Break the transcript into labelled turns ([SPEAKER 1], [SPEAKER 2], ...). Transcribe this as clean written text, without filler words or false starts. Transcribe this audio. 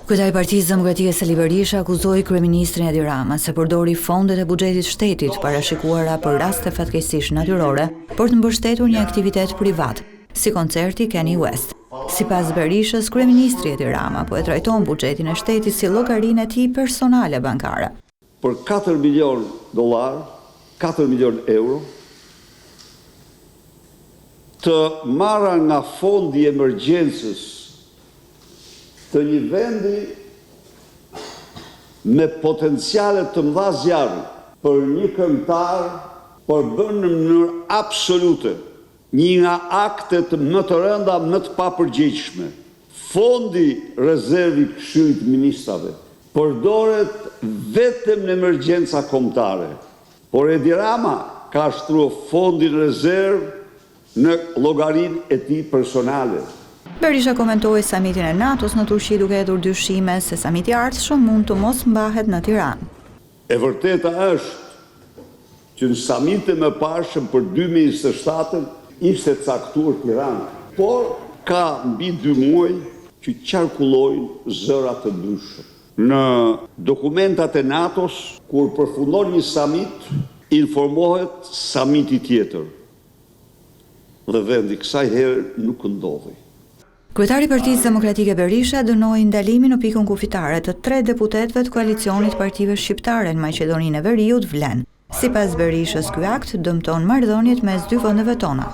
[SPEAKER 1] Kryetari i Partisë Demokratike Sali Berisha akuzoi kryeministrin Edi Rama se përdori fondet e buxhetit shtetit parashikuara për raste fatkeqësisht natyrore për të mbështetur një aktivitet privat, si koncerti Kanye West. Sipas Berishës, kryeministri Edi Rama po e trajton buxhetin e shtetit si llogarinë e tij personale bankare.
[SPEAKER 2] Për $4 milion, 4 milion euro, të marra nga fondi emergjencës të një vendi me potenciale të mëdha zjarri për një këngëtar, për bërë në mënyrë absolute një nga aktet më të rënda, më të papërgjegjshme. Fondi rezervi Këshillit të Ministrave përdoret vetëm në emergjenca kombëtare, por Edi Rama ka shtruar fondin rezerv në llogarinë e tij personale.
[SPEAKER 1] Berisha komentoi samitin e NATO-s në Turqi duke hedhur dyshime se samiti i ardhshëm mund të mos mbahet në Tiranë.
[SPEAKER 2] E vërteta është që në samitin e parshëm për 2027 ishte caktuar Tirana, por ka mbi 2 muaj që qarkullojnë zëra të ndryshme. Në dokumentat e NATO-s, kur përfundon një samit, informohet samiti tjetër. Dhe vendi kësaj herë nuk ndodhi.
[SPEAKER 1] Kryetari i Partisë Demokratike Berisha dënoi ndalimin në pikën kufitare të 3 deputetëve të koalicionit partive shqiptare në Maqedoninë e Veriut, Vlen. Sipas Berishës, ky akt dëmton marrëdhëniet mes 2 vendeve tona.